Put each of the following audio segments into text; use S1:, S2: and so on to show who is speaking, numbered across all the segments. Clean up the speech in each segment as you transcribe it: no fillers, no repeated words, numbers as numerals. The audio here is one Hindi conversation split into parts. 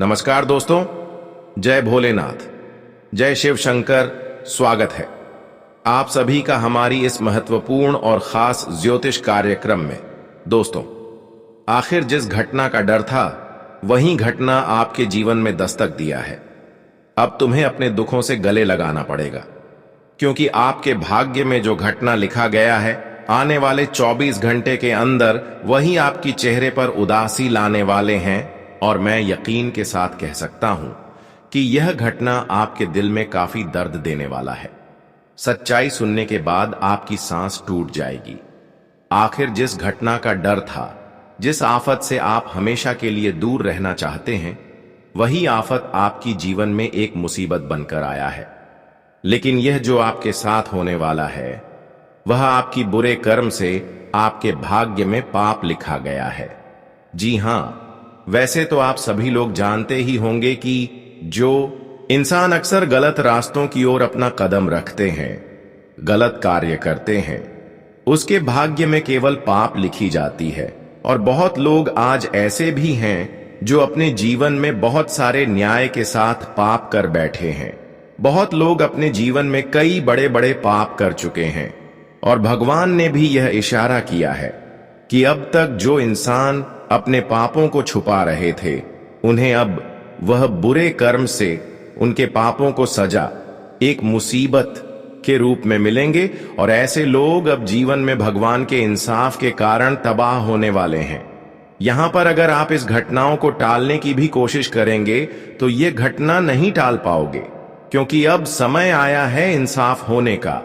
S1: नमस्कार दोस्तों, जय भोलेनाथ, जय शिव शंकर। स्वागत है आप सभी का हमारी इस महत्वपूर्ण और खास ज्योतिष कार्यक्रम में। दोस्तों, आखिर जिस घटना का डर था वही घटना आपके जीवन में दस्तक दिया है। अब तुम्हें अपने दुखों से गले लगाना पड़ेगा, क्योंकि आपके भाग्य में जो घटना लिखा गया है, आने वाले 24 घंटे के अंदर वही आपकी चेहरे पर उदासी लाने वाले हैं। और मैं यकीन के साथ कह सकता हूं कि यह घटना आपके दिल में काफी दर्द देने वाला है। सच्चाई सुनने के बाद आपकी सांस टूट जाएगी। आखिर जिस घटना का डर था, जिस आफत से आप हमेशा के लिए दूर रहना चाहते हैं, वही आफत आपकी जीवन में एक मुसीबत बनकर आया है। लेकिन यह जो आपके साथ होने वाला है, वह आपकी बुरे कर्म से आपके भाग्य में पाप लिखा गया है। जी हां, वैसे तो आप सभी लोग जानते ही होंगे कि जो इंसान अक्सर गलत रास्तों की ओर अपना कदम रखते हैं, गलत कार्य करते हैं, उसके भाग्य में केवल पाप लिखी जाती है। और बहुत लोग आज ऐसे भी हैं जो अपने जीवन में बहुत सारे न्याय के साथ पाप कर बैठे हैं। बहुत लोग अपने जीवन में कई बड़े बड़े पाप कर चुके हैं, और भगवान ने भी यह इशारा किया है कि अब तक जो इंसान अपने पापों को छुपा रहे थे, उन्हें अब वह बुरे कर्म से उनके पापों को सजा एक मुसीबत के रूप में मिलेंगे। और ऐसे लोग अब जीवन में भगवान के इंसाफ के कारण तबाह होने वाले हैं। यहां पर अगर आप इस घटनाओं को टालने की भी कोशिश करेंगे तो ये घटना नहीं टाल पाओगे, क्योंकि अब समय आया है इंसाफ होने का।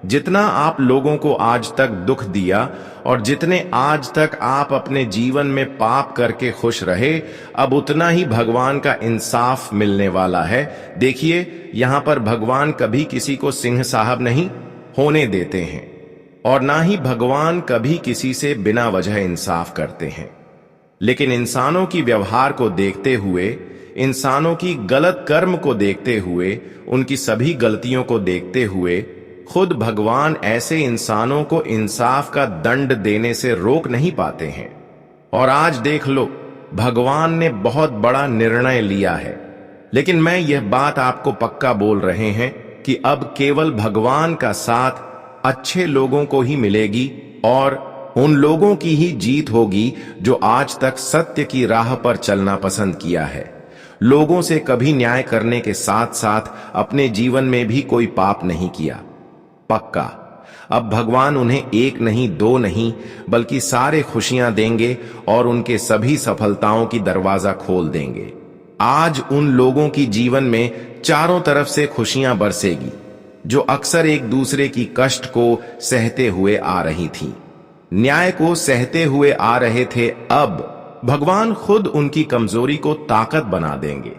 S1: जितना आप लोगों को आज तक दुख दिया और जितने आज तक आप अपने जीवन में पाप करके खुश रहे, अब उतना ही भगवान का इंसाफ मिलने वाला है। देखिए, यहां पर भगवान कभी किसी को सिंह साहब नहीं होने देते हैं, और ना ही भगवान कभी किसी से बिना वजह इंसाफ करते हैं। लेकिन इंसानों की व्यवहार को देखते हुए, इंसानों की गलत कर्म को देखते हुए, उनकी सभी गलतियों को देखते हुए, खुद भगवान ऐसे इंसानों को इंसाफ का दंड देने से रोक नहीं पाते हैं। और आज देख लो, भगवान ने बहुत बड़ा निर्णय लिया है। लेकिन मैं यह बात आपको पक्का बोल रहे हैं कि अब केवल भगवान का साथ अच्छे लोगों को ही मिलेगी, और उन लोगों की ही जीत होगी जो आज तक सत्य की राह पर चलना पसंद किया है। लोगों से कभी न्याय करने के साथ साथ अपने जीवन में भी कोई पाप नहीं किया। पक्का अब भगवान उन्हें एक नहीं, दो नहीं, बल्कि सारे खुशियां देंगे और उनके सभी सफलताओं की दरवाजा खोल देंगे। आज उन लोगों की जीवन में चारों तरफ से खुशियां बरसेगी जो अक्सर एक दूसरे की कष्ट को सहते हुए आ रही थीं, न्याय को सहते हुए आ रहे थे। अब भगवान खुद उनकी कमजोरी को ताकत बना देंगे।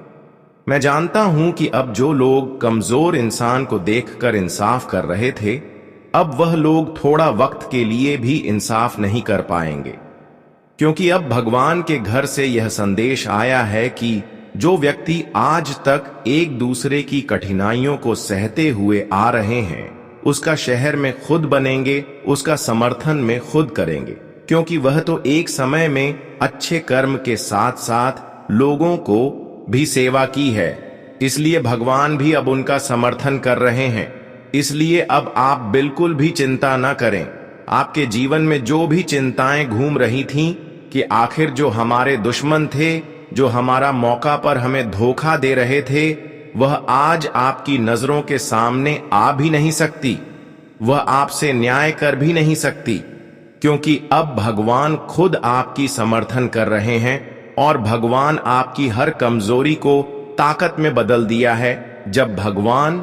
S1: मैं जानता हूं कि अब जो लोग कमजोर इंसान को देखकर इंसाफ कर रहे थे, अब वह लोग थोड़ा वक्त के लिए भी इंसाफ नहीं कर पाएंगे, क्योंकि अब भगवान के घर से यह संदेश आया है कि जो व्यक्ति आज तक एक दूसरे की कठिनाइयों को सहते हुए आ रहे हैं, उसका शहर में खुद बनेंगे, उसका समर्थन में खुद करेंगे, क्योंकि वह तो एक समय में अच्छे कर्म के साथ साथ लोगों को भी सेवा की है। इसलिए भगवान भी अब उनका समर्थन कर रहे हैं। इसलिए अब आप बिल्कुल भी चिंता न करें। आपके जीवन में जो भी चिंताएं घूम रही थीं कि आखिर जो हमारे दुश्मन थे, जो हमारा मौका पर हमें धोखा दे रहे थे, वह आज आपकी नजरों के सामने आ भी नहीं सकती, वह आपसे न्याय कर भी नहीं सकती, क्योंकि अब भगवान खुद आपकी समर्थन कर रहे हैं। और भगवान आपकी हर कमजोरी को ताकत में बदल दिया है। जब भगवान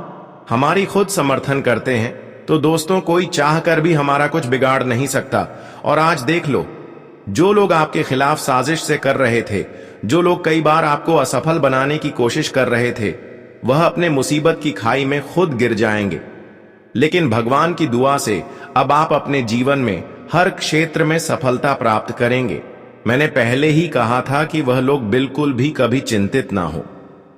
S1: हमारी खुद समर्थन करते हैं तो दोस्तों, कोई चाहकर भी हमारा कुछ बिगाड़ नहीं सकता। और आज देख लो, जो लोग आपके खिलाफ साजिश से कर रहे थे, जो लोग कई बार आपको असफल बनाने की कोशिश कर रहे थे, वह अपने मुसीबत की खाई में खुद गिर जाएंगे। लेकिन भगवान की दुआ से अब आप अपने जीवन में हर क्षेत्र में सफलता प्राप्त करेंगे। मैंने पहले ही कहा था कि वह लोग बिल्कुल भी कभी चिंतित ना हो,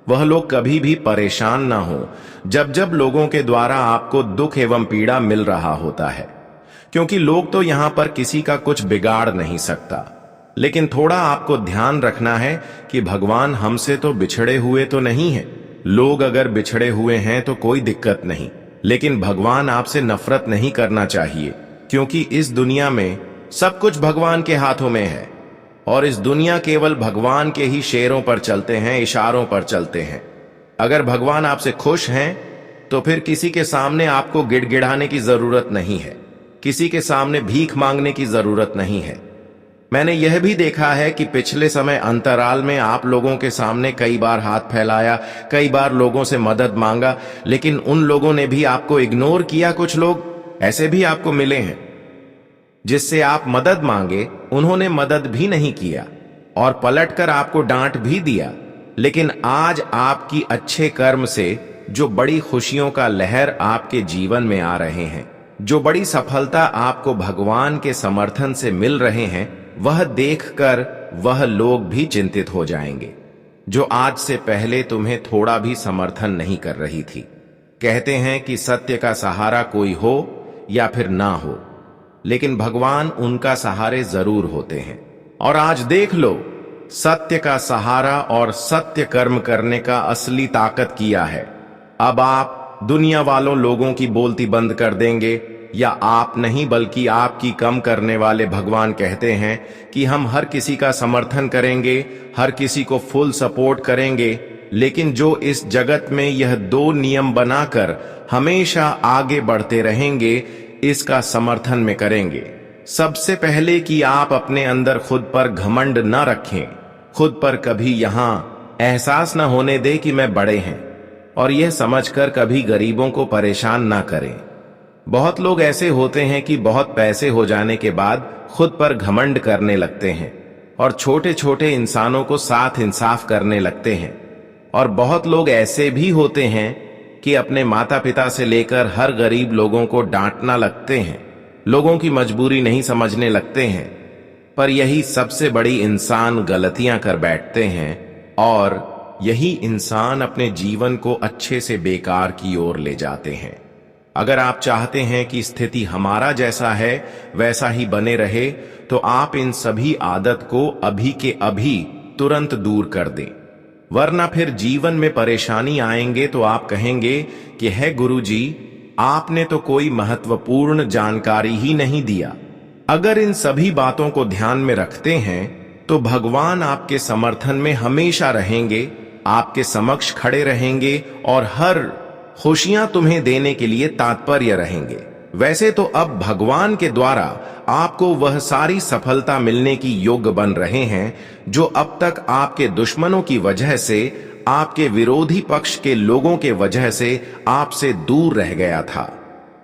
S1: वह लोग कभी भी परेशान ना हो जब जब लोगों के द्वारा आपको दुख एवं पीड़ा मिल रहा होता है, क्योंकि लोग तो यहां पर किसी का कुछ बिगाड़ नहीं सकता। लेकिन थोड़ा आपको ध्यान रखना है कि भगवान हमसे तो बिछड़े हुए तो नहीं है। लोग अगर बिछड़े हुए हैं तो कोई दिक्कत नहीं, लेकिन भगवान आपसे नफरत नहीं करना चाहिए, क्योंकि इस दुनिया में सब कुछ भगवान के हाथों में है और इस दुनिया केवल भगवान के ही शेरों पर चलते हैं, इशारों पर चलते हैं। अगर भगवान आपसे खुश हैं तो फिर किसी के सामने आपको गिड़गिड़ाने की जरूरत नहीं है, किसी के सामने भीख मांगने की जरूरत नहीं है। मैंने यह भी देखा है कि पिछले समय अंतराल में आप लोगों के सामने कई बार हाथ फैलाया, कई बार लोगों से मदद मांगा, लेकिन उन लोगों ने भी आपको इग्नोर किया। कुछ लोग ऐसे भी आपको मिले हैं जिससे आप मदद मांगे, उन्होंने मदद भी नहीं किया और पलटकर आपको डांट भी दिया। लेकिन आज आपकी अच्छे कर्म से जो बड़ी खुशियों का लहर आपके जीवन में आ रहे हैं, जो बड़ी सफलता आपको भगवान के समर्थन से मिल रहे हैं, वह देखकर वह लोग भी चिंतित हो जाएंगे जो आज से पहले तुम्हें थोड़ा भी समर्थन नहीं कर रही थी। कहते हैं कि सत्य का सहारा कोई हो या फिर ना हो, लेकिन भगवान उनका सहारे जरूर होते हैं। और आज देख लो, सत्य का सहारा और सत्य कर्म करने का असली ताकत किया है। अब आप दुनिया वालों लोगों की बोलती बंद कर देंगे, या आप नहीं बल्कि आपकी कम करने वाले भगवान कहते हैं कि हम हर किसी का समर्थन करेंगे, हर किसी को फुल सपोर्ट करेंगे, लेकिन जो इस जगत में यह दो नियम बनाकर हमेशा आगे बढ़ते रहेंगे, इसका समर्थन में करेंगे। सबसे पहले कि आप अपने अंदर खुद पर घमंड न रखें, खुद पर कभी यहां एहसास न होने दे कि मैं बड़े हैं, और यह समझकर कभी गरीबों को परेशान ना करें। बहुत लोग ऐसे होते हैं कि बहुत पैसे हो जाने के बाद खुद पर घमंड करने लगते हैं और छोटे छोटे इंसानों को साथ इंसाफ करने लगते हैं। और बहुत लोग ऐसे भी होते हैं कि अपने माता पिता से लेकर हर गरीब लोगों को डांटना लगते हैं, लोगों की मजबूरी नहीं समझने लगते हैं। पर यही सबसे बड़ी इंसान गलतियां कर बैठते हैं और यही इंसान अपने जीवन को अच्छे से बेकार की ओर ले जाते हैं। अगर आप चाहते हैं कि स्थिति हमारा जैसा है वैसा ही बने रहे, तो आप इन सभी आदत को अभी के अभी तुरंत दूर कर दें, वरना फिर जीवन में परेशानी आएंगे तो आप कहेंगे कि है गुरुजी, आपने तो कोई महत्वपूर्ण जानकारी ही नहीं दिया। अगर इन सभी बातों को ध्यान में रखते हैं तो भगवान आपके समर्थन में हमेशा रहेंगे, आपके समक्ष खड़े रहेंगे और हर खुशियां तुम्हें देने के लिए तात्पर्य रहेंगे। वैसे तो अब भगवान के द्वारा आपको वह सारी सफलता मिलने की योग्य बन रहे हैं जो अब तक आपके दुश्मनों की वजह से, आपके विरोधी पक्ष के लोगों के वजह से आपसे दूर रह गया था।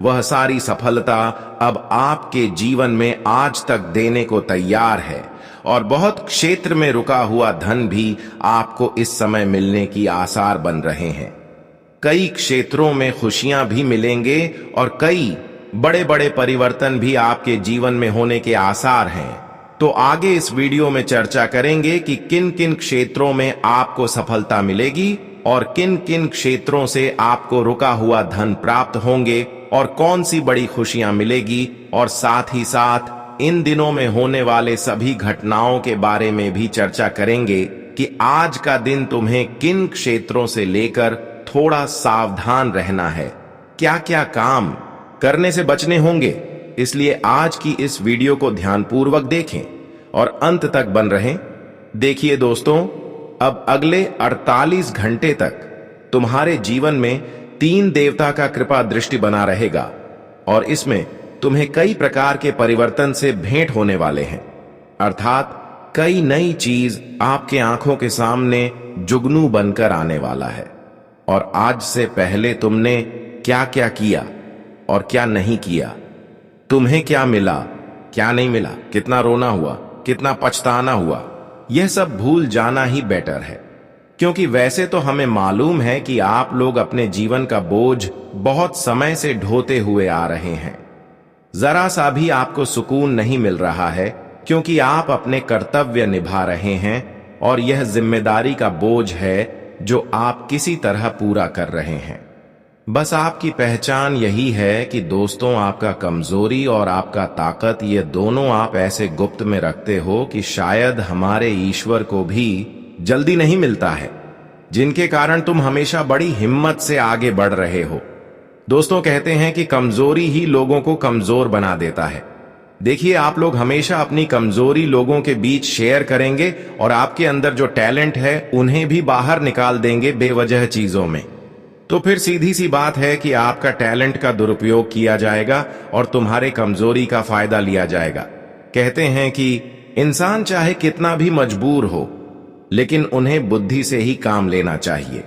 S1: वह सारी सफलता अब आपके जीवन में आज तक देने को तैयार है और बहुत क्षेत्र में रुका हुआ धन भी आपको इस समय मिलने की आसार बन रहे हैं। कई क्षेत्रों में खुशियां भी मिलेंगे और कई बड़े बड़े परिवर्तन भी आपके जीवन में होने के आसार हैं। तो आगे इस वीडियो में चर्चा करेंगे कि किन किन क्षेत्रों में आपको सफलता मिलेगी और किन किन क्षेत्रों से आपको रुका हुआ धन प्राप्त होंगे और कौन सी बड़ी खुशियां मिलेगी, और साथ ही साथ इन दिनों में होने वाले सभी घटनाओं के बारे में भी चर्चा करेंगे कि आज का दिन तुम्हें किन क्षेत्रों से लेकर थोड़ा सावधान रहना है, क्या क्या काम करने से बचने होंगे। इसलिए आज की इस वीडियो को ध्यानपूर्वक देखें और अंत तक बन रहें। देखिए दोस्तों, अब अगले 48 घंटे तक तुम्हारे जीवन में 3 देवता का कृपा दृष्टि बना रहेगा और इसमें तुम्हें कई प्रकार के परिवर्तन से भेंट होने वाले हैं, अर्थात कई नई चीज आपके आंखों के सामने जुगनू बनकर आने वाला है। और आज से पहले तुमने क्या क्या किया और क्या नहीं किया, तुम्हें क्या मिला, क्या नहीं मिला, कितना रोना हुआ, कितना पछताना हुआ, यह सब भूल जाना ही बेटर है। क्योंकि वैसे तो हमें मालूम है कि आप लोग अपने जीवन का बोझ बहुत समय से ढोते हुए आ रहे हैं। जरा सा भी आपको सुकून नहीं मिल रहा है क्योंकि आप अपने कर्तव्य निभा रहे हैं और यह जिम्मेदारी का बोझ है जो आप किसी तरह पूरा कर रहे हैं। बस आपकी पहचान यही है कि दोस्तों, आपका कमजोरी और आपका ताकत, ये दोनों आप ऐसे गुप्त में रखते हो कि शायद हमारे ईश्वर को भी जल्दी नहीं मिलता है, जिनके कारण तुम हमेशा बड़ी हिम्मत से आगे बढ़ रहे हो। दोस्तों, कहते हैं कि कमजोरी ही लोगों को कमजोर बना देता है। देखिए, आप लोग हमेशा अपनी कमजोरी लोगों के बीच शेयर करेंगे और आपके अंदर जो टैलेंट है उन्हें भी बाहर निकाल देंगे बेवजह चीजों में। तो फिर सीधी सी बात है कि आपका टैलेंट का दुरुपयोग किया जाएगा और तुम्हारे कमजोरी का फायदा लिया जाएगा। कहते हैं कि इंसान चाहे कितना भी मजबूर हो, लेकिन उन्हें बुद्धि से ही काम लेना चाहिए,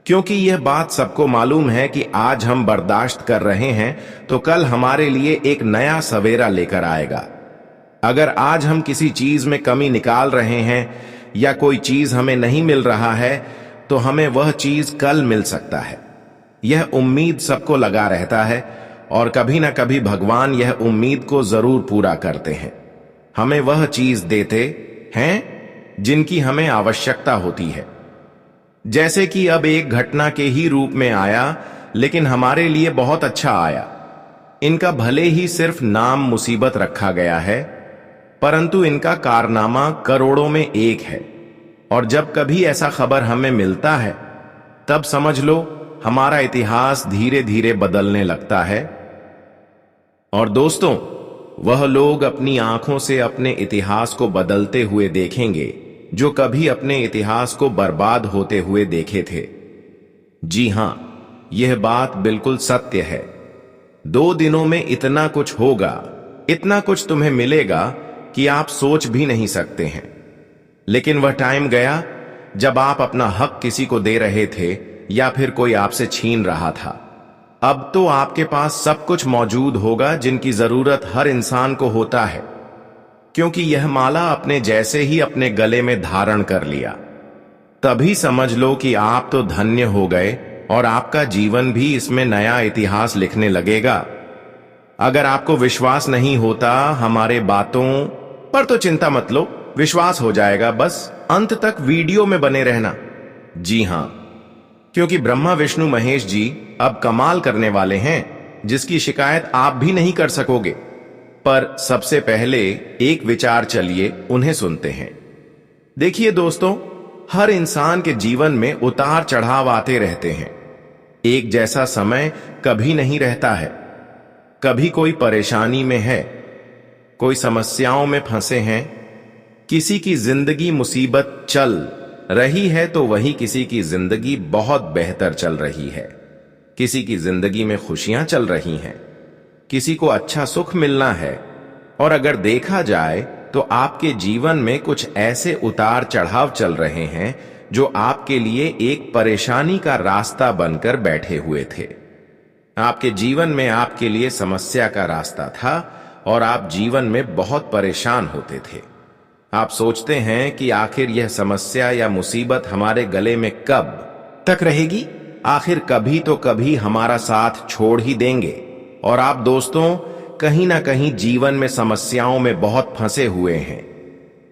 S1: क्योंकि यह बात सबको मालूम है कि आज हम बर्दाश्त कर रहे हैं तो कल हमारे लिए एक नया सवेरा लेकर आएगा। अगर आज हम किसी चीज में कमी निकाल रहे हैं या कोई चीज हमें नहीं मिल रहा है, तो हमें वह चीज कल मिल सकता है। यह उम्मीद सबको लगा रहता है और कभी ना कभी भगवान यह उम्मीद को जरूर पूरा करते हैं। हमें वह चीज देते हैं जिनकी हमें आवश्यकता होती है। जैसे कि अब एक घटना के ही रूप में आया, लेकिन हमारे लिए बहुत अच्छा आया। इनका भले ही सिर्फ नाम मुसीबत रखा गया है, परंतु इनका कारनामा करोड़ों में एक है। और जब कभी ऐसा खबर हमें मिलता है, तब समझ लो हमारा इतिहास धीरे धीरे बदलने लगता है। और दोस्तों, वह लोग अपनी आंखों से अपने इतिहास को बदलते हुए देखेंगे जो कभी अपने इतिहास को बर्बाद होते हुए देखे थे। जी हां, यह बात बिल्कुल सत्य है। 2 दिनों में इतना कुछ होगा, इतना कुछ तुम्हें मिलेगा कि आप सोच भी नहीं सकते हैं। लेकिन वह टाइम गया जब आप अपना हक किसी को दे रहे थे या फिर कोई आपसे छीन रहा था। अब तो आपके पास सब कुछ मौजूद होगा जिनकी जरूरत हर इंसान को होता है, क्योंकि यह माला अपने जैसे ही अपने गले में धारण कर लिया। तभी समझ लो कि आप तो धन्य हो गए और आपका जीवन भी इसमें नया इतिहास लिखने लगेगा। अगर आपको विश्वास नहीं होता हमारे बातों पर, तो चिंता मत लो, विश्वास हो जाएगा। बस अंत तक वीडियो में बने रहना। जी हां, क्योंकि ब्रह्मा विष्णु महेश जी अब कमाल करने वाले हैं जिसकी शिकायत आप भी नहीं कर सकोगे। पर सबसे पहले एक विचार, चलिए उन्हें सुनते हैं। देखिए दोस्तों, हर इंसान के जीवन में उतार चढ़ाव आते रहते हैं। एक जैसा समय कभी नहीं रहता है। कभी कोई परेशानी में है, कोई समस्याओं में फंसे हैं, किसी की जिंदगी मुसीबत चल रही है तो वही किसी की जिंदगी बहुत बेहतर चल रही है। किसी की जिंदगी में खुशियां चल रही हैं, किसी को अच्छा सुख मिलना है। और अगर देखा जाए तो आपके जीवन में कुछ ऐसे उतार चढ़ाव चल रहे हैं जो आपके लिए एक परेशानी का रास्ता बनकर बैठे हुए थे। आपके जीवन में आपके लिए समस्या का रास्ता था और आप जीवन में बहुत परेशान होते थे। आप सोचते हैं कि आखिर यह समस्या या मुसीबत हमारे गले में कब तक रहेगी, आखिर कभी तो कभी हमारा साथ छोड़ ही देंगे। और आप दोस्तों, कहीं ना कहीं जीवन में समस्याओं में बहुत फंसे हुए हैं।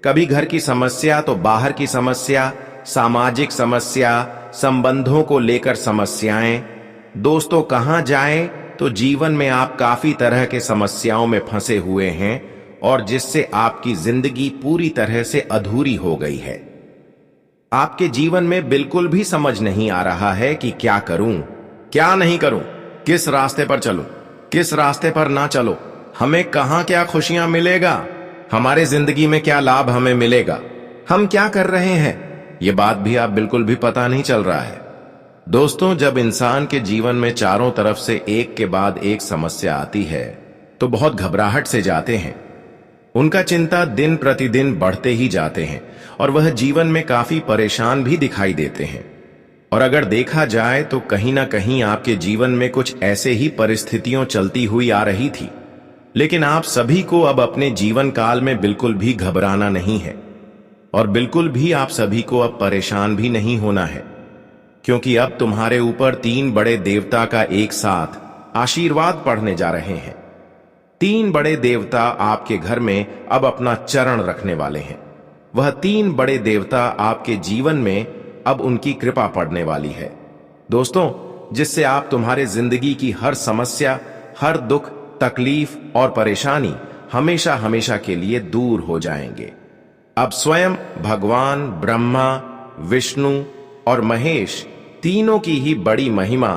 S1: कभी घर की समस्या तो बाहर की समस्या, सामाजिक समस्या, संबंधों को लेकर समस्याएं। दोस्तों, कहां जाएं तो जीवन में आप काफी तरह के समस्याओं में फंसे हुए हैं और जिससे आपकी जिंदगी पूरी तरह से अधूरी हो गई है। आपके जीवन में बिल्कुल भी समझ नहीं आ रहा है कि क्या करूं, क्या नहीं करूं, किस रास्ते पर चलूं, किस रास्ते पर ना चलो, हमें कहां क्या खुशियां मिलेगा, हमारे जिंदगी में क्या लाभ हमें मिलेगा, हम क्या कर रहे हैं, ये बात भी आप बिल्कुल भी पता नहीं चल रहा है। दोस्तों, जब इंसान के जीवन में चारों तरफ से एक के बाद एक समस्या आती है तो बहुत घबराहट से जाते हैं। उनका चिंता दिन प्रतिदिन बढ़ते ही जाते हैं और वह जीवन में काफी परेशान भी दिखाई देते हैं। और अगर देखा जाए तो कहीं ना कहीं आपके जीवन में कुछ ऐसे ही परिस्थितियां चलती हुई आ रही थी। लेकिन आप सभी को अब अपने जीवन काल में बिल्कुल भी घबराना नहीं है और बिल्कुल भी आप सभी को अब परेशान भी नहीं होना है, क्योंकि अब तुम्हारे ऊपर 3 बड़े देवता का एक साथ आशीर्वाद पड़ने जा रहे हैं। 3 बड़े देवता आपके घर में अब अपना चरण रखने वाले हैं। वह 3 बड़े देवता आपके जीवन में अब उनकी कृपा पड़ने वाली है। दोस्तों, जिससे आप तुम्हारे जिंदगी की हर समस्या, हर दुख, तकलीफ और परेशानी हमेशा हमेशा के लिए दूर हो जाएंगे। अब स्वयं भगवान ब्रह्मा, विष्णु और महेश तीनों की ही बड़ी महिमा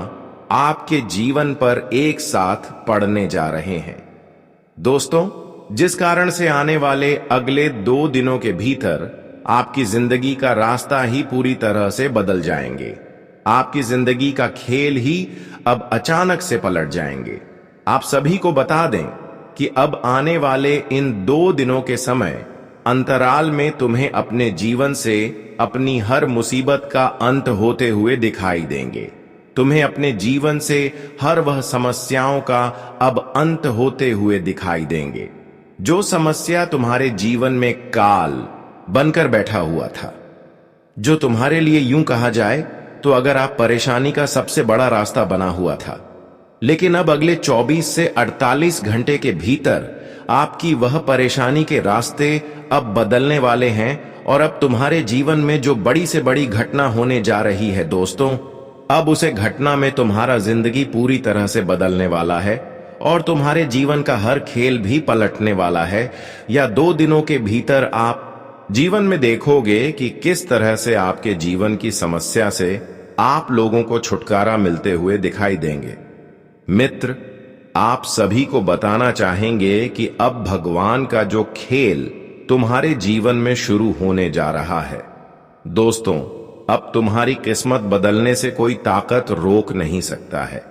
S1: आपके जीवन पर एक साथ पड़ने जा रहे हैं। दोस्तों, जिस कारण से आने वाले अगले 2 दिनों के भीतर आपकी जिंदगी का रास्ता ही पूरी तरह से बदल जाएंगे। आपकी जिंदगी का खेल ही अब अचानक से पलट जाएंगे। आप सभी को बता दें कि अब आने वाले इन 2 दिनों के समय अंतराल में तुम्हें अपने जीवन से अपनी हर मुसीबत का अंत होते हुए दिखाई देंगे। तुम्हें अपने जीवन से हर वह समस्याओं का अब अंत होते हुए दिखाई देंगे, जो समस्या तुम्हारे जीवन में काल बनकर बैठा हुआ था, जो तुम्हारे लिए यूं कहा जाए तो अगर आप परेशानी का सबसे बड़ा रास्ता बना हुआ था। लेकिन अब अगले 24 से 48 घंटे के भीतर आपकी वह परेशानी के रास्ते अब बदलने वाले हैं और अब तुम्हारे जीवन में जो बड़ी से बड़ी घटना होने जा रही है दोस्तों, अब उसे घटना में तुम्हारा जिंदगी पूरी तरह से बदलने वाला है और तुम्हारे जीवन का हर खेल भी पलटने वाला है। या 2 दिनों के भीतर आप जीवन में देखोगे कि किस तरह से आपके जीवन की समस्या से आप लोगों को छुटकारा मिलते हुए दिखाई देंगे। मित्र, आप सभी को बताना चाहेंगे कि अब भगवान का जो खेल तुम्हारे जीवन में शुरू होने जा रहा है। दोस्तों, अब तुम्हारी किस्मत बदलने से कोई ताकत रोक नहीं सकता है।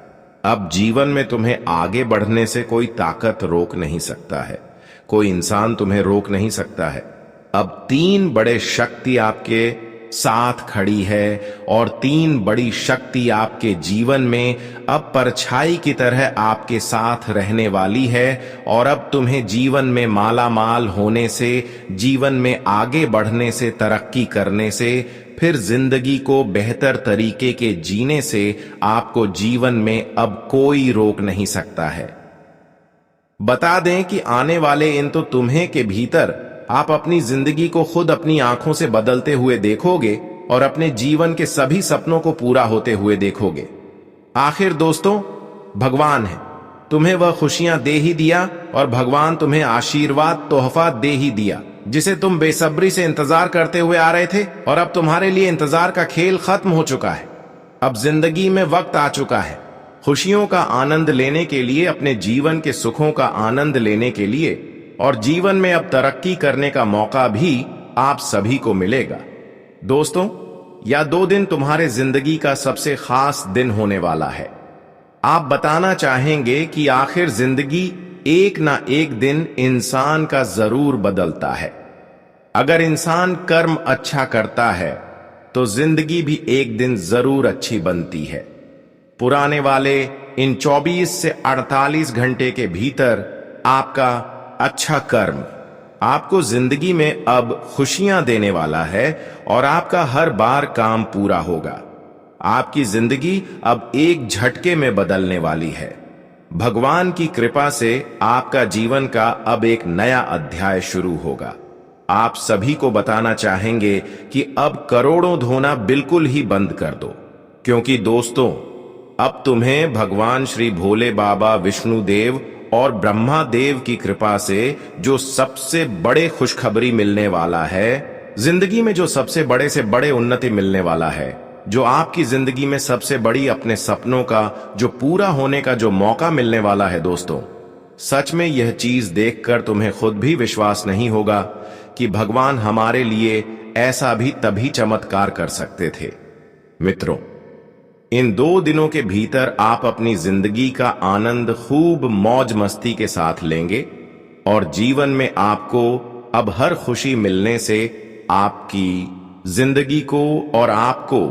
S1: अब जीवन में तुम्हें आगे बढ़ने से कोई ताकत रोक नहीं सकता है। कोई इंसान तुम्हें रोक नहीं सकता है। अब 3 बड़े शक्ति आपके साथ खड़ी है और 3 बड़ी शक्ति आपके जीवन में अब परछाई की तरह आपके साथ रहने वाली है और अब तुम्हें जीवन में माला माल होने से, जीवन में आगे बढ़ने से, तरक्की करने से, फिर जिंदगी को बेहतर तरीके के जीने से आपको जीवन में अब कोई रोक नहीं सकता है। बता दें कि आने वाले इन तो तुम्हें के भीतर आप अपनी जिंदगी को खुद अपनी आंखों से बदलते हुए देखोगे और अपने जीवन के सभी सपनों को पूरा होते हुए देखोगे। आखिर दोस्तों, भगवान है, तुम्हें वह खुशियां दे ही दिया और भगवान तुम्हें आशीर्वाद तोहफा दे ही दिया जिसे तुम बेसब्री से इंतजार करते हुए आ रहे थे। और अब तुम्हारे लिए इंतजार का खेल खत्म हो चुका है। अब जिंदगी में वक्त आ चुका है खुशियों का आनंद लेने के लिए, अपने जीवन के सुखों का आनंद लेने के लिए, और जीवन में अब तरक्की करने का मौका भी आप सभी को मिलेगा। दोस्तों, यह 2 दिन तुम्हारे जिंदगी का सबसे खास दिन होने वाला है। आप बताना चाहेंगे कि आखिर जिंदगी एक ना एक दिन इंसान का जरूर बदलता है। अगर इंसान कर्म अच्छा करता है तो जिंदगी भी एक दिन जरूर अच्छी बनती है। पुराने वाले इन 24 से 48 घंटे के भीतर आपका अच्छा कर्म आपको जिंदगी में अब खुशियां देने वाला है और आपका हर बार काम पूरा होगा। आपकी जिंदगी अब एक झटके में बदलने वाली है। भगवान की कृपा से आपका जीवन का अब एक नया अध्याय शुरू होगा। आप सभी को बताना चाहेंगे कि अब करोड़ों धोना बिल्कुल ही बंद कर दो, क्योंकि दोस्तों, अब तुम्हें भगवान श्री भोले बाबा, विष्णु देव और ब्रह्मा देव की कृपा से जो सबसे बड़े खुशखबरी मिलने वाला है, जिंदगी में जो सबसे बड़े से बड़े उन्नति मिलने वाला है, जो आपकी जिंदगी में सबसे बड़ी अपने सपनों का जो पूरा होने का जो मौका मिलने वाला है। दोस्तों, सच में यह चीज देखकर तुम्हें खुद भी विश्वास नहीं होगा कि भगवान हमारे लिए ऐसा भी तभी चमत्कार कर सकते थे। मित्रों, इन 2 दिनों के भीतर आप अपनी जिंदगी का आनंद खूब मौज मस्ती के साथ लेंगे और जीवन में आपको अब हर खुशी मिलने से आपकी जिंदगी को और आपको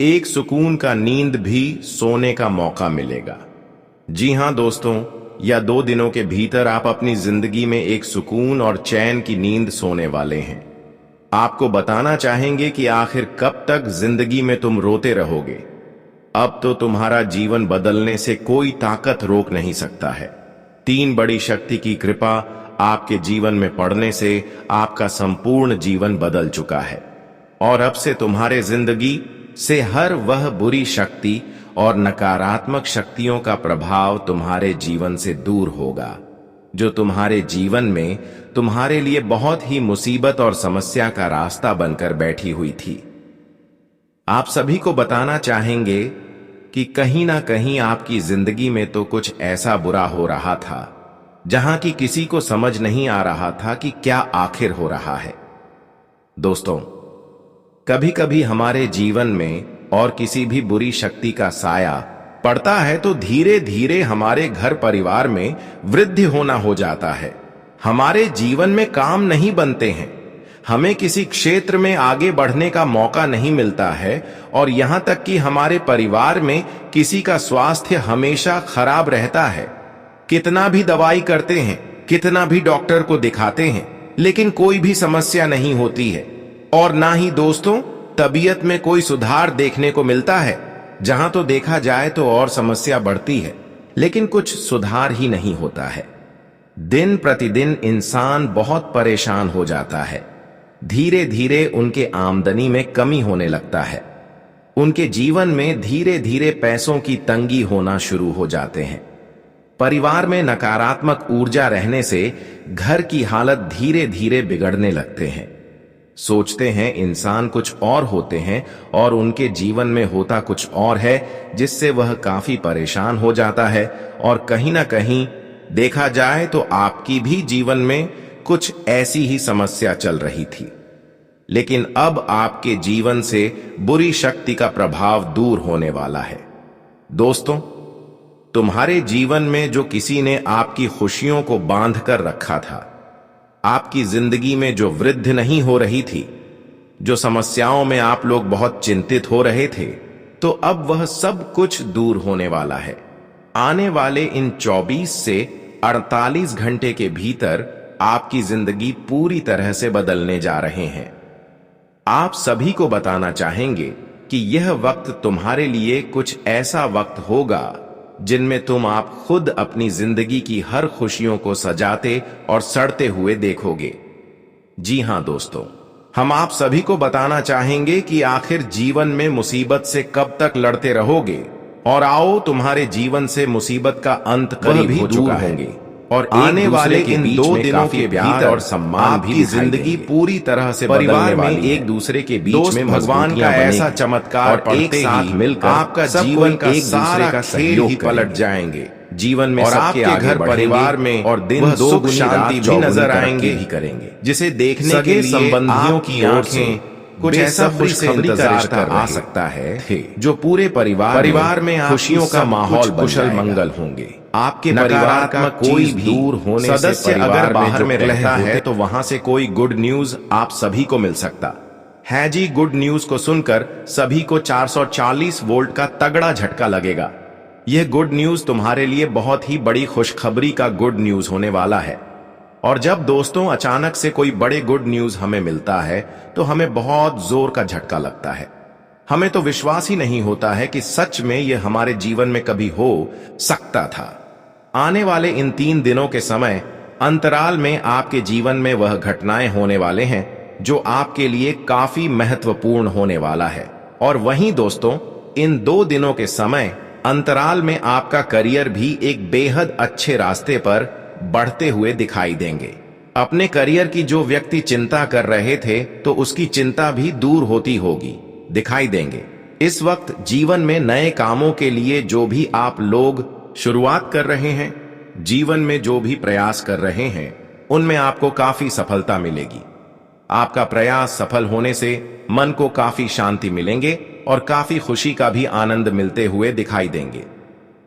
S1: एक सुकून का नींद भी सोने का मौका मिलेगा। जी हां दोस्तों, या 2 दिनों के भीतर आप अपनी जिंदगी में एक सुकून और चैन की नींद सोने वाले हैं। आपको बताना चाहेंगे कि आखिर कब तक जिंदगी में तुम रोते रहोगे। अब तो तुम्हारा जीवन बदलने से कोई ताकत रोक नहीं सकता है। 3 बड़ी शक्ति की कृपा आपके जीवन में पड़ने से आपका संपूर्ण जीवन बदल चुका है और अब से तुम्हारे जिंदगी से हर वह बुरी शक्ति और नकारात्मक शक्तियों का प्रभाव तुम्हारे जीवन से दूर होगा, जो तुम्हारे जीवन में तुम्हारे लिए बहुत ही मुसीबत और समस्या का रास्ता बनकर बैठी हुई थी। आप सभी को बताना चाहेंगे कि कहीं ना कहीं आपकी जिंदगी में तो कुछ ऐसा बुरा हो रहा था जहां की किसी को समझ नहीं आ रहा था कि क्या आखिर हो रहा है। दोस्तों, कभी कभी हमारे जीवन में और किसी भी बुरी शक्ति का साया पड़ता है तो धीरे धीरे हमारे घर परिवार में वृद्धि होना हो जाता है। हमारे जीवन में काम नहीं बनते हैं, हमें किसी क्षेत्र में आगे बढ़ने का मौका नहीं मिलता है और यहां तक कि हमारे परिवार में किसी का स्वास्थ्य हमेशा खराब रहता है। कितना भी दवाई करते हैं, कितना भी डॉक्टर को दिखाते हैं, लेकिन कोई भी समस्या नहीं होती है। और ना ही दोस्तों, तबीयत में कोई सुधार देखने को मिलता है। जहां तो देखा जाए तो और समस्या बढ़ती है, लेकिन कुछ सुधार ही नहीं होता है। दिन प्रतिदिन इंसान बहुत परेशान हो जाता है। धीरे धीरे उनके आमदनी में कमी होने लगता है। उनके जीवन में धीरे धीरे पैसों की तंगी होना शुरू हो जाते हैं। परिवार में नकारात्मक ऊर्जा रहने से घर की हालत धीरे धीरे बिगड़ने लगते हैं। सोचते हैं इंसान कुछ और होते हैं और उनके जीवन में होता कुछ और है, जिससे वह काफी परेशान हो जाता है। और कहीं ना कहीं देखा जाए तो आपकी भी जीवन में कुछ ऐसी ही समस्या चल रही थी, लेकिन अब आपके जीवन से बुरी शक्ति का प्रभाव दूर होने वाला है। दोस्तों, तुम्हारे जीवन में जो किसी ने आपकी खुशियों को बांध कर रखा था, आपकी जिंदगी में जो वृद्धि नहीं हो रही थी, जो समस्याओं में आप लोग बहुत चिंतित हो रहे थे, तो अब वह सब कुछ दूर होने वाला है। आने वाले इन 24 से 48 घंटे के भीतर आपकी जिंदगी पूरी तरह से बदलने जा रहे हैं। आप सभी को बताना चाहेंगे कि यह वक्त तुम्हारे लिए कुछ ऐसा वक्त होगा जिनमें तुम आप खुद अपनी जिंदगी की हर खुशियों को सजाते और सड़ते हुए देखोगे। जी हां दोस्तों, हम आप सभी को बताना चाहेंगे कि आखिर जीवन में मुसीबत से कब तक लड़ते रहोगे। और आओ, तुम्हारे जीवन से मुसीबत का अंत करीब हो चुका है और आने वाले इन 2 दिनों के भीतर और सम्मान भी जिंदगी पूरी तरह से परिवार में एक दूसरे के बीच में भगवान का ऐसा चमत्कार और एक साथ मिलकर आपका जीवन का सारा का खेल ही पलट जाएंगे। जीवन में और आपके घर परिवार में और दिन सुख शांति भी नजर आएंगे ही करेंगे, जिसे देखने के लिए संबंधियों की आंखें कुछ ऐसा खुशखबरी का रिश्ता आ सकता है जो पूरे परिवार में खुशियों का माहौल कुशल मंगल होंगे। आपके परिवार का कोई भी दूर होने सदस्य अगर बाहर में रहता है तो वहां से कोई गुड न्यूज आप सभी को मिल सकता है। जी, गुड न्यूज को सुनकर सभी को 440 वोल्ट का तगड़ा झटका लगेगा। यह गुड न्यूज तुम्हारे लिए बहुत ही बड़ी खुशखबरी का गुड न्यूज होने वाला है। और जब दोस्तों अचानक से कोई बड़े गुड न्यूज हमें मिलता है तो हमें बहुत जोर का झटका लगता है। हमें तो विश्वास ही नहीं होता है कि सच में यह हमारे जीवन में कभी हो सकता था। आने वाले इन 3 दिनों के समय अंतराल में आपके जीवन में वह घटनाएं होने वाले हैं जो आपके लिए काफी महत्वपूर्ण होने वाला है। और वहीं दोस्तों, इन 2 दिनों के समय अंतराल में आपका करियर भी एक बेहद अच्छे रास्ते पर बढ़ते हुए दिखाई देंगे। अपने करियर की जो व्यक्ति चिंता कर रहे थे तो उसकी चिंता भी दूर होती होगी दिखाई देंगे। इस वक्त जीवन में नए कामों के लिए जो भी आप लोग शुरुआत कर रहे हैं, जीवन में जो भी प्रयास कर रहे हैं, उनमें आपको काफी सफलता मिलेगी। आपका प्रयास सफल होने से मन को काफी शांति मिलेंगे और काफी खुशी का भी आनंद मिलते हुए दिखाई देंगे।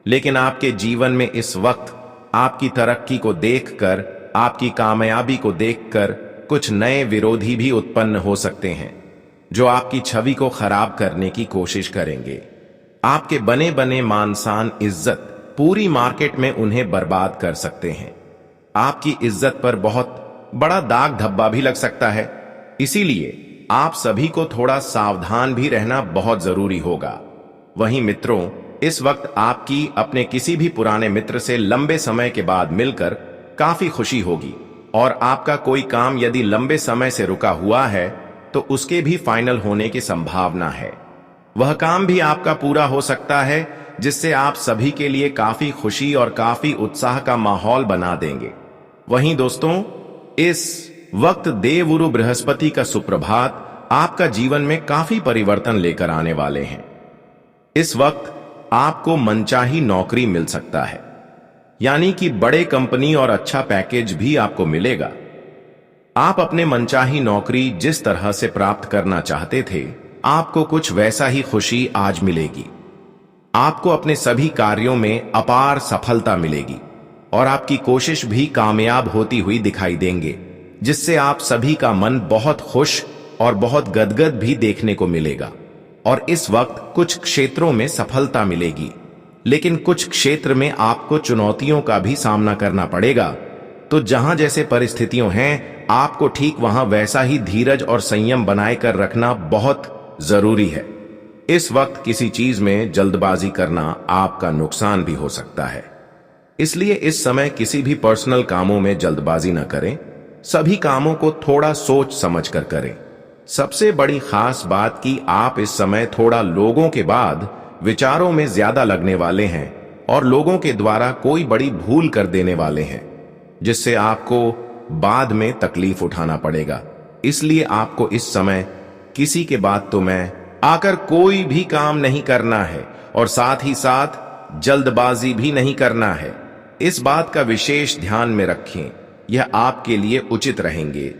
S1: लेकिन आपके जीवन में इस वक्त आपकी तरक्की को देखकर, आपकी कामयाबी को देखकर कुछ नए विरोधी भी उत्पन्न हो सकते हैं जो आपकी छवि को खराब करने की कोशिश करेंगे। आपके बने बने मान शान इज्जत पूरी मार्केट में उन्हें बर्बाद कर सकते हैं। आपकी इज्जत पर बहुत बड़ा दाग धब्बा भी लग सकता है। इसीलिए आप सभी को थोड़ा सावधान भी रहना बहुत जरूरी होगा। वहीं मित्रों, इस वक्त आपकी अपने किसी भी पुराने मित्र से लंबे समय के बाद मिलकर काफी खुशी होगी और आपका कोई काम यदि लंबे समय से रुका हुआ है तो उसके भी फाइनल होने की संभावना है। वह काम भी आपका पूरा हो सकता है जिससे आप सभी के लिए काफी खुशी और काफी उत्साह का माहौल बना देंगे। वहीं दोस्तों, इस वक्त देवगुरु बृहस्पति का सुप्रभात आपका जीवन में काफी परिवर्तन लेकर आने वाले हैं। इस वक्त आपको मनचाही नौकरी मिल सकता है, यानी कि बड़े कंपनी और अच्छा पैकेज भी आपको मिलेगा। आप अपने मनचाही नौकरी जिस तरह से प्राप्त करना चाहते थे, आपको कुछ वैसा ही खुशी आज मिलेगी। आपको अपने सभी कार्यों में अपार सफलता मिलेगी और आपकी कोशिश भी कामयाब होती हुई दिखाई देंगे, जिससे आप सभी का मन बहुत खुश और बहुत गदगद भी देखने को मिलेगा। और इस वक्त कुछ क्षेत्रों में सफलता मिलेगी, लेकिन कुछ क्षेत्र में आपको चुनौतियों का भी सामना करना पड़ेगा। तो जहां जैसे परिस्थितियां हैं, आपको ठीक वहां वैसा ही धीरज और संयम बनाए कर रखना बहुत जरूरी है। इस वक्त किसी चीज में जल्दबाजी करना आपका नुकसान भी हो सकता है, इसलिए इस समय किसी भी पर्सनल कामों में जल्दबाजी न करें। सभी कामों को थोड़ा सोच समझ कर करें। सबसे बड़ी खास बात कि आप इस समय थोड़ा लोगों के बाद विचारों में ज्यादा लगने वाले हैं और लोगों के द्वारा कोई बड़ी भूल कर देने वाले हैं, जिससे आपको बाद में तकलीफ उठाना पड़ेगा। इसलिए आपको इस समय किसी के बातों में आकर कोई भी काम नहीं करना है और साथ ही साथ जल्दबाजी भी नहीं करना है। इस बात का विशेष ध्यान में रखें, यह आपके लिए उचित रहेंगे।